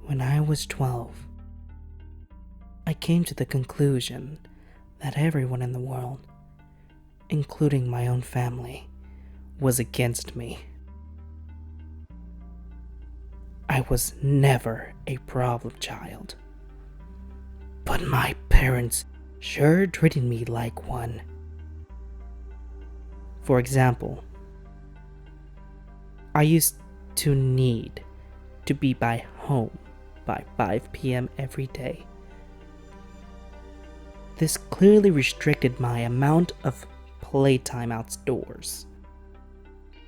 When I was 12, I came to the conclusion that everyone in the world, including my own family, was against me. I was never a problem child, but my parents sure treated me like one. For example, I used to need to be home by 5 p.m. every day. This clearly restricted my amount of playtime outdoors.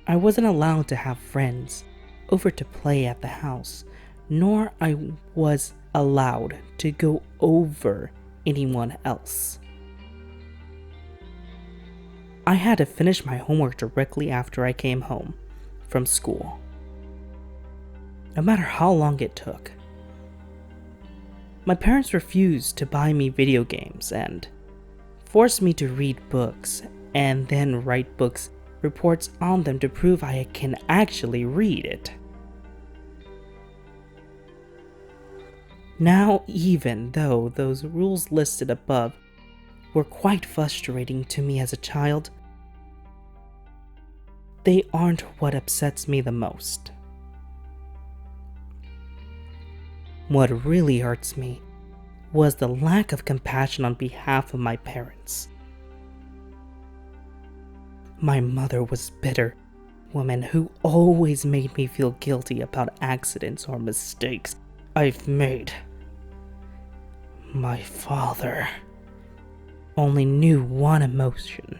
I wasn't allowed to have friends over to play at the house, nor I was allowed to go over anyone else. I had to finish my homework directly after I came home from school, no matter how long it took. My parents refused to buy me video games and forced me to read books and then write books reports on them to prove I can actually read it. Now, even though those rules listed above were quite frustrating to me as a child, they aren't what upsets me the most. What really hurts me was the lack of compassion on behalf of my parents. My mother was a bitter woman who always made me feel guilty about accidents or mistakes I've made. My father only knew one emotion: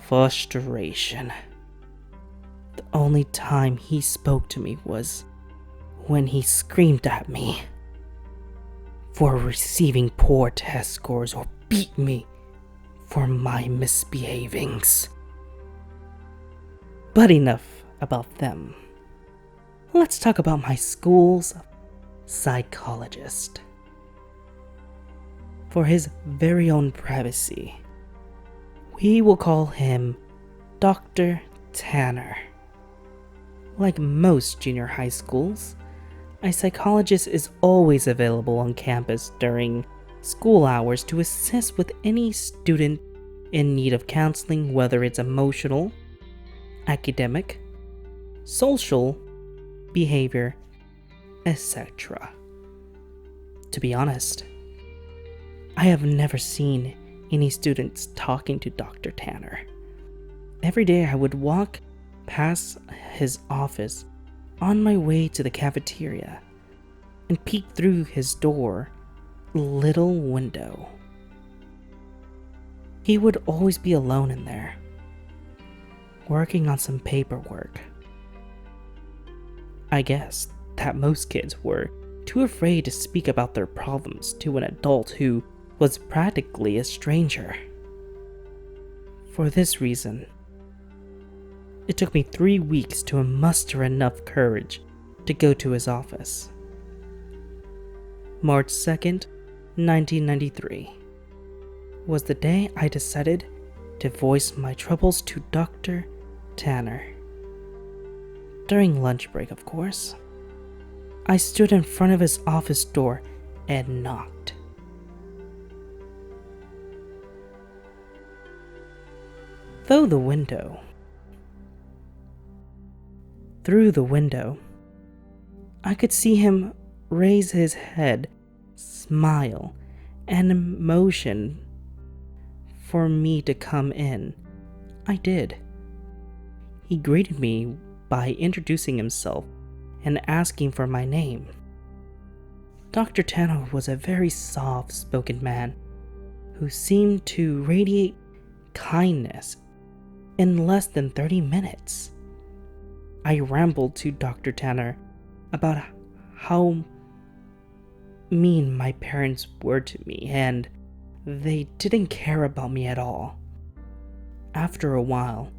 frustration. The only time he spoke to me was when he screamed at me for receiving poor test scores or beat me for my misbehavings. But enough about them. Let's talk about my school's psychologist. For his very own privacy, we will call him Dr. Tanner. Like most junior high schools, a psychologist is always available on campus during school hours to assist with any student in need of counseling, whether it's emotional, academic, social, behavior, etc. To be honest, I have never seen any students talking to Dr. Tanner. Every day I would walk past his office on my way to the cafeteria and peek through his little window. He would always be alone in there, working on some paperwork. I guess that most kids were too afraid to speak about their problems to an adult who was practically a stranger. For this reason, it took me 3 weeks to muster enough courage to go to his office. March 2nd, 1993 was the day I decided to voice my troubles to Dr. Tanner. During lunch break, of course, I stood in front of his office door and knocked. Through the window, I could see him raise his head, smile, and motion for me to come in. I did. He greeted me by introducing himself and asking for my name. Dr. Tanner was a very soft-spoken man who seemed to radiate kindness in less than 30 minutes. I rambled to Dr. Tanner about how mean my parents were to me and they didn't care about me at all. After a while,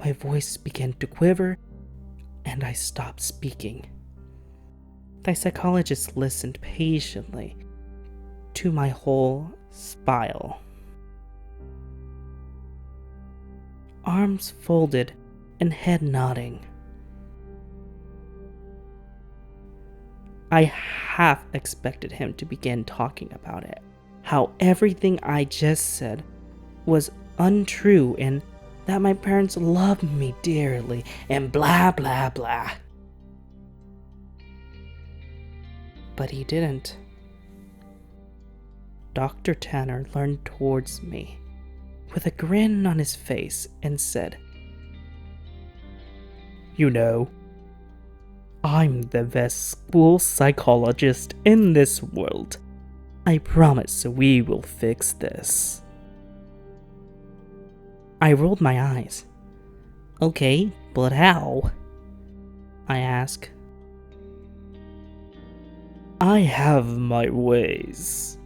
my voice began to quiver and I stopped speaking. The psychologist listened patiently to my whole spiel. Arms folded and head nodding. I half expected him to begin talking about it, how everything I just said was untrue and that my parents loved me dearly and blah blah blah. But he didn't. Dr. Tanner leaned towards me with a grin on his face and said, "You know, I'm the best school psychologist in this world. I promise we will fix this." I rolled my eyes. "Okay, but how?" I asked. "I have my ways,"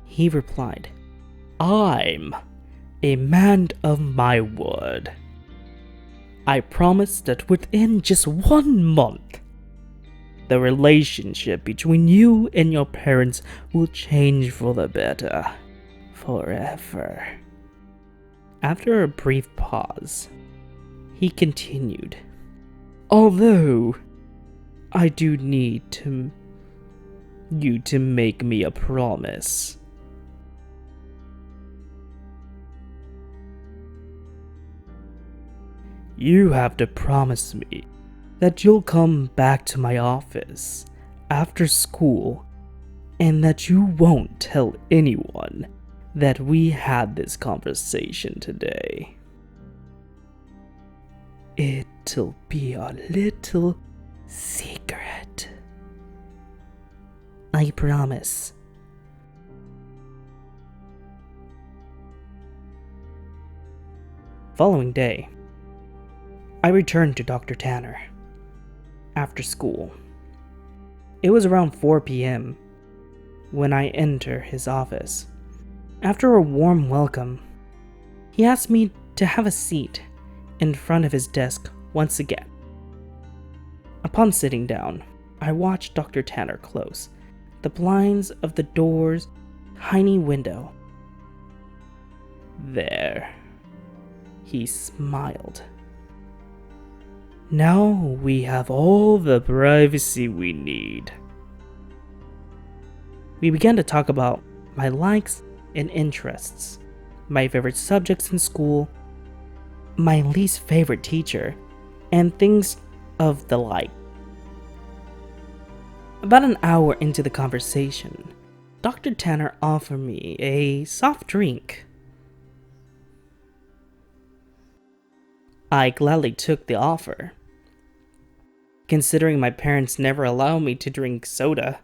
he replied. "I'm a man of my word. I promise that within just 1 month, the relationship between you and your parents will change for the better, forever." After a brief pause, he continued, "Although I do need you to make me a promise." "You have to promise me that you'll come back to my office after school and that you won't tell anyone that we had this conversation today. It'll be a little secret." "I promise." Following day, I returned to Dr. Tanner after school. It was around 4 p.m. when I entered his office. After a warm welcome, he asked me to have a seat in front of his desk once again. Upon sitting down, I watched Dr. Tanner close the blinds of the door's tiny window. "There," he smiled. "Now we have all the privacy we need." We began to talk about my likes and interests, my favorite subjects in school, my least favorite teacher, and things of the like. About an hour into the conversation, Dr. Tanner offered me a soft drink. I gladly took the offer, considering my parents never allow me to drink soda.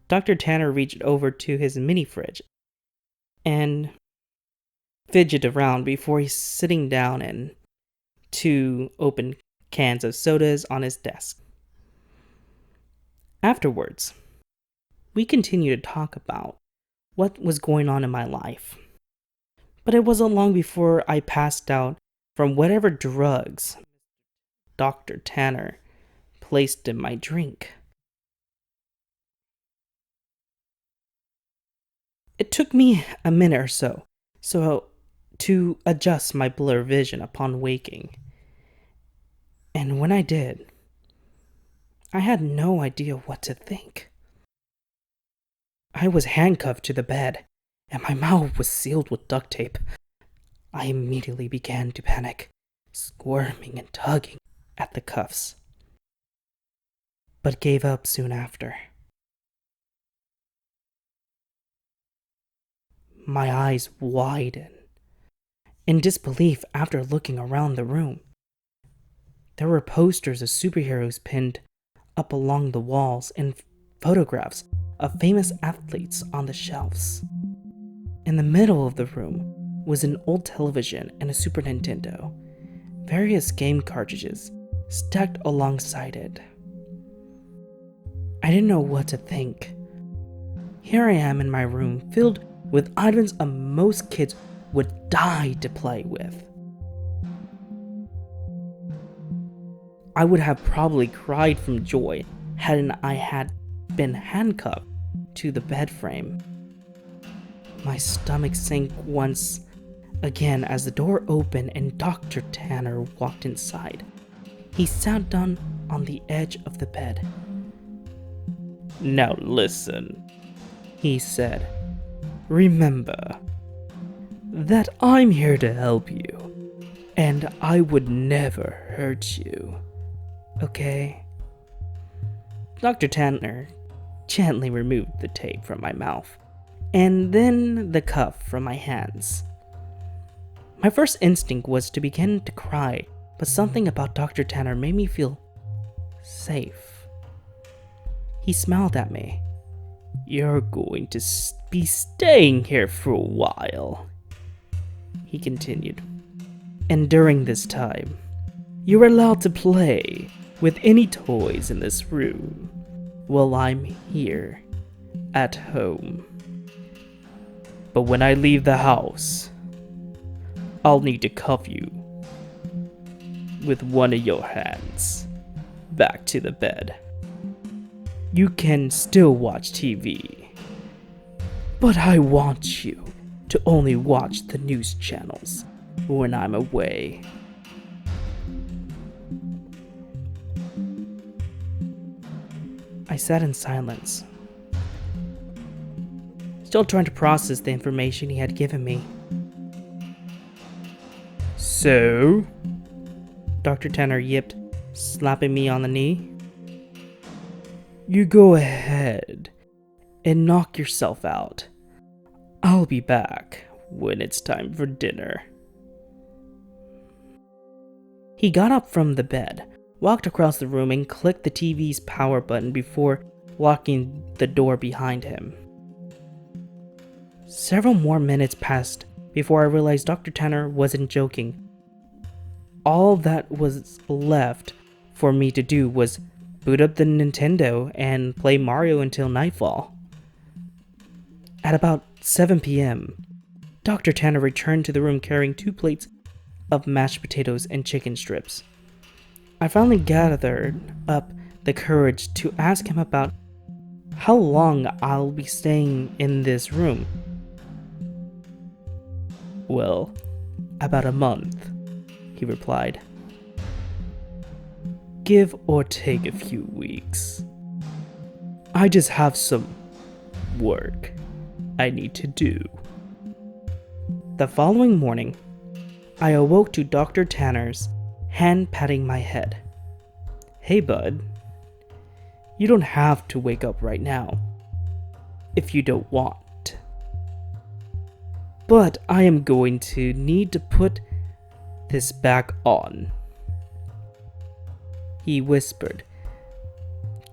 Dr. Tanner reached over to his mini fridge and fidgeted around before sitting down and 2 open cans of sodas on his desk. Afterwards, we continued to talk about what was going on in my life. But it wasn't long before I passed out from whatever drugs Dr. Tanner placed in my drink. It took me a minute or so to adjust my blurred vision upon waking. And when I did, I had no idea what to think. I was handcuffed to the bed, and my mouth was sealed with duct tape. I immediately began to panic, squirming and tugging at the cuffs, but gave up soon after. My eyes widened in disbelief after looking around the room. There were posters of superheroes pinned up along the walls and photographs of famous athletes on the shelves. In the middle of the room was an old television and a Super Nintendo, various game cartridges stacked alongside it. I didn't know what to think. Here I am in my room filled with items most kids would die to play with. I would have probably cried from joy hadn't I had been handcuffed to the bed frame. My stomach sank once again as the door opened and Dr. Tanner walked inside. He sat down on the edge of the bed. "Now listen," he said. "Remember that I'm here to help you, and I would never hurt you, okay?" Dr. Tanner gently removed the tape from my mouth, and then the cuff from my hands. My first instinct was to begin to cry, but something about Dr. Tanner made me feel safe. He smiled at me. "You're going to be staying here for a while," he continued. "And during this time, you're allowed to play with any toys in this room while I'm here at home. But when I leave the house, I'll need to cuff you with one of your hands back to the bed. You can still watch TV, but I want you to only watch the news channels when I'm away." I sat in silence, still trying to process the information he had given me. "So?" Dr. Tanner yipped, slapping me on the knee. "You go ahead and knock yourself out. I'll be back when it's time for dinner." He got up from the bed, walked across the room, and clicked the TV's power button before locking the door behind him. Several more minutes passed before I realized Dr. Tanner wasn't joking. All that was left for me to do was boot up the Nintendo and play Mario until nightfall. At about 7 p.m., Dr. Tanner returned to the room carrying 2 plates of mashed potatoes and chicken strips. I finally gathered up the courage to ask him about how long I'll be staying in this room. "Well, about a month," he replied. "Give or take a few weeks. I just have some work I need to do." The following morning, I awoke to Dr. Tanner's hand patting my head. "Hey bud, you don't have to wake up right now if you don't want. But I am going to need to put this back on," he whispered,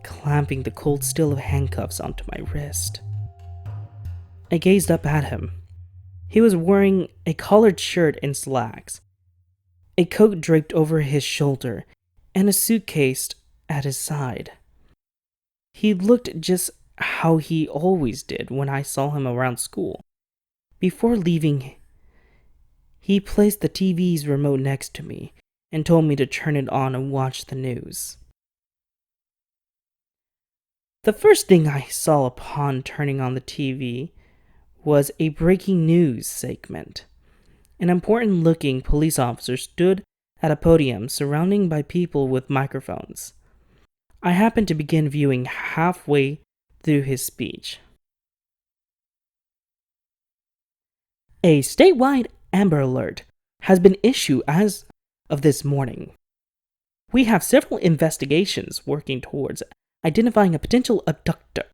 clamping the cold steel of handcuffs onto my wrist. I gazed up at him. He was wearing a collared shirt and slacks, a coat draped over his shoulder, and a suitcase at his side. He looked just how he always did when I saw him around school. Before leaving, he placed the TV's remote next to me and told me to turn it on and watch the news. The first thing I saw upon turning on the TV was a breaking news segment. An important-looking police officer stood at a podium surrounded by people with microphones. I happened to begin viewing halfway through his speech. "A statewide Amber Alert has been issued as of this morning. We have several investigations working towards identifying a potential abductor.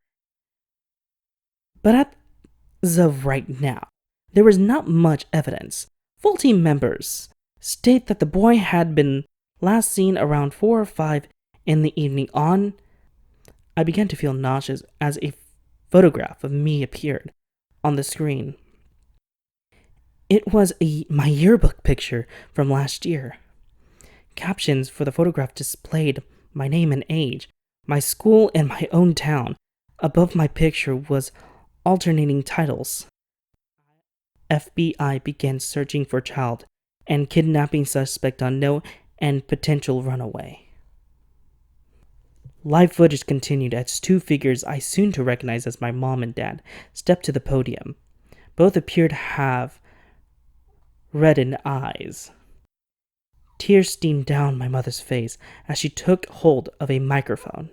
But as of right now, there is not much evidence. Full team members state that the boy had been last seen around 4 or 5 in the evening on." I began to feel nauseous as a photograph of me appeared on the screen. It was my yearbook picture from last year. Captions for the photograph displayed my name and age, my school, and my own town. Above my picture was alternating titles. FBI began searching for child and kidnapping suspect unknown and potential runaway. Live footage continued as 2 figures I soon to recognize as my mom and dad stepped to the podium. Both appeared to have reddened eyes. Tears steamed down my mother's face as she took hold of a microphone.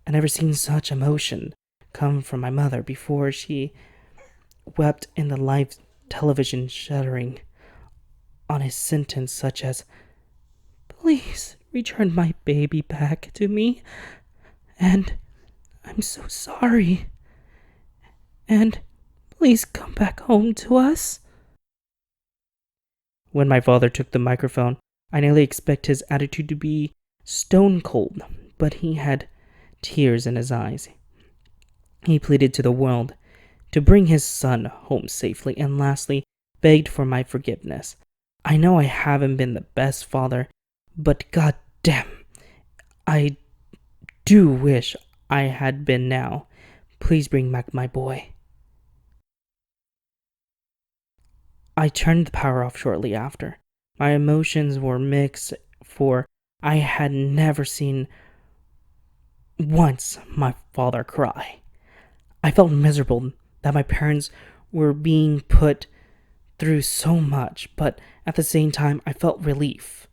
I never seen such emotion come from my mother before. She wept in the live television, shuddering on a sentence such as, "Please return my baby back to me, and I'm so sorry, and please come back home to us." When my father took the microphone, I nearly expected his attitude to be stone cold, but he had tears in his eyes. He pleaded to the world to bring his son home safely, and lastly, begged for my forgiveness. I know I haven't been the best father, but goddamn, I do wish I had been now. Please bring back my boy. I turned the power off shortly after. My emotions were mixed, for I had never seen once my father cry. I felt miserable that my parents were being put through so much, but at the same time, I felt relief.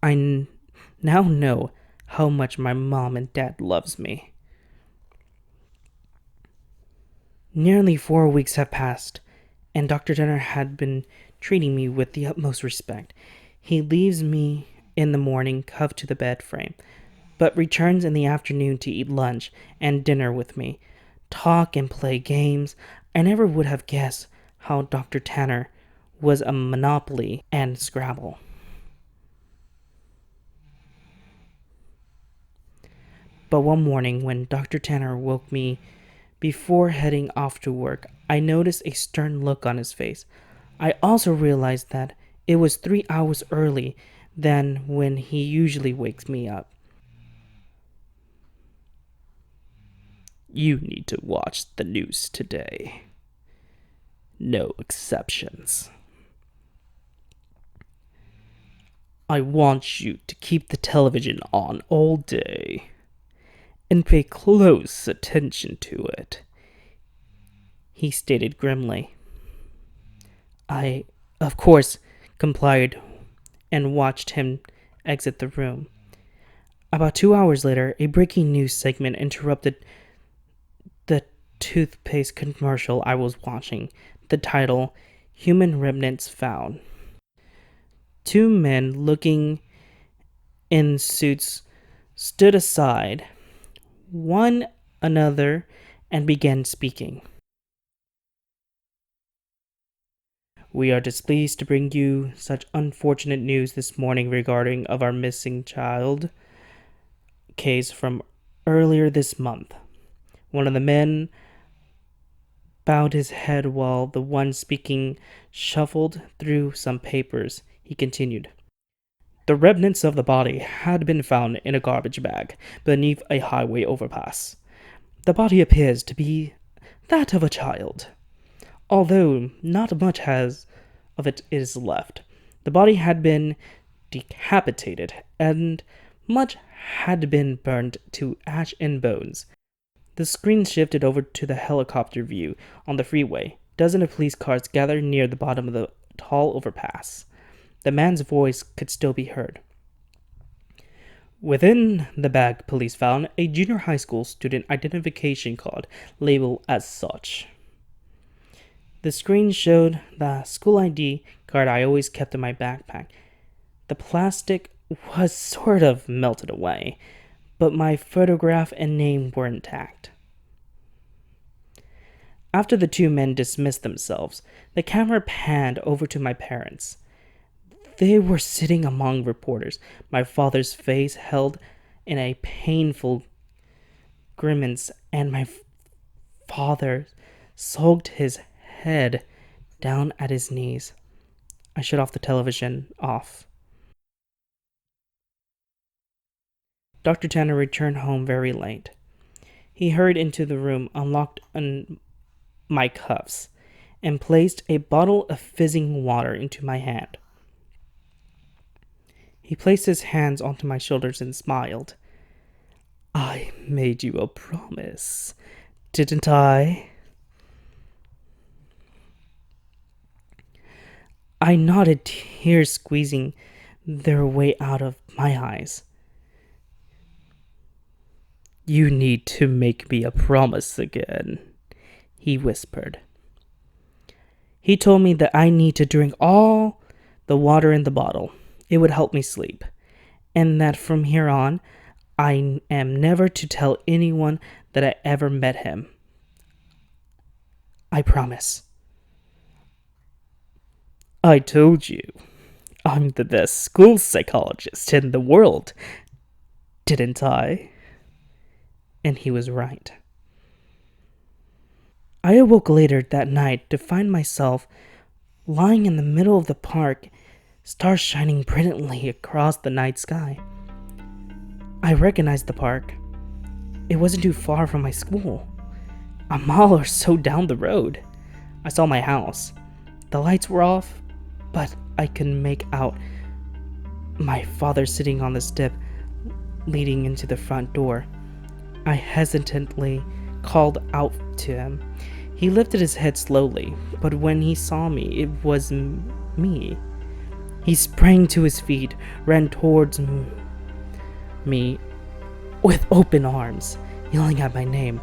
I now know how much my mom and dad loves me. Nearly 4 weeks have passed, and Dr. Jenner had been treating me with the utmost respect. He leaves me in the morning cuffed to the bed frame, but returns in the afternoon to eat lunch and dinner with me, talk and play games. I never would have guessed how Dr. Tanner was a Monopoly and Scrabble. But one morning when Dr. Tanner woke me before heading off to work, I noticed a stern look on his face. I also realized that it was 3 hours early than when he usually wakes me up. "You need to watch the news today. No exceptions. I want you to keep the television on all day and pay close attention to it," he stated grimly. I, of course, complied and watched him exit the room. About 2 hours later, a breaking news segment interrupted the toothpaste commercial I was watching. The title, "Human Remnants Found." 2 men looking in suits stood aside one another and began speaking. "We are displeased to bring you such unfortunate news this morning regarding of our missing child case from earlier this month." One of the men bowed his head while the one speaking shuffled through some papers. He continued, "The remnants of the body had been found in a garbage bag beneath a highway overpass. The body appears to be that of a child, although not much of it is left. The body had been decapitated, and much had been burned to ash and bones." The screen shifted over to the helicopter view on the freeway. Dozens of police cars gathered near the bottom of the tall overpass. The man's voice could still be heard. "Within the bag, police found a junior high school student identification card labeled as such." The screen showed the school ID card I always kept in my backpack. The plastic was sort of melted away, but my photograph and name were intact. After the 2 men dismissed themselves, the camera panned over to my parents. They were sitting among reporters, my father's face held in a painful grimace, and my father soaked his head down at his knees. I shut off the television off. Dr. Tanner returned home very late. He hurried into the room, unlocked my cuffs, and placed a bottle of fizzing water into my hand. He placed his hands onto my shoulders and smiled. "I made you a promise, didn't I?" I nodded, tears squeezing their way out of my eyes. "You need to make me a promise again," he whispered. He told me that I need to drink all the water in the bottle. It would help me sleep. And that from here on, I am never to tell anyone that I ever met him. "I promise." "I told you, I'm the best school psychologist in the world, didn't I?" And he was right. I awoke later that night to find myself lying in the middle of the park, stars shining brilliantly across the night sky. I recognized the park. It wasn't too far from my school, a mile or so down the road. I saw my house. The lights were off, but I could make out my father sitting on the step leading into the front door. I hesitantly called out to him. He lifted his head slowly, but when he saw me, it was me. He sprang to his feet, ran towards me with open arms, yelling at my name.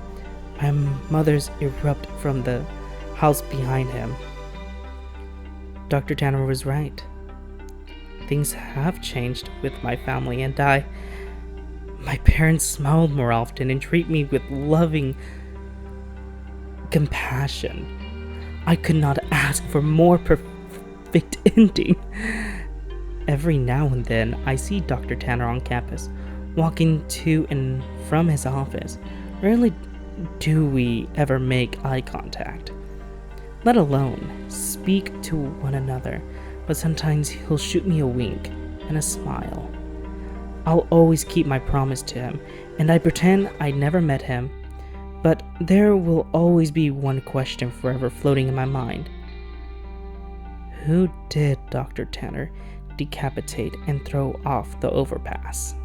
My mother's erupted from the house behind him. Dr. Tanner was right. Things have changed with my family and I. My parents smiled more often and treat me with loving compassion. I could not ask for more perfect ending. Every now and then, I see Dr. Tanner on campus, walking to and from his office. Rarely do we ever make eye contact, let alone speak to one another, but sometimes he'll shoot me a wink and a smile. I'll always keep my promise to him, and I pretend I never met him, but there will always be one question forever floating in my mind. Who did Dr. Tanner decapitate and throw off the overpass?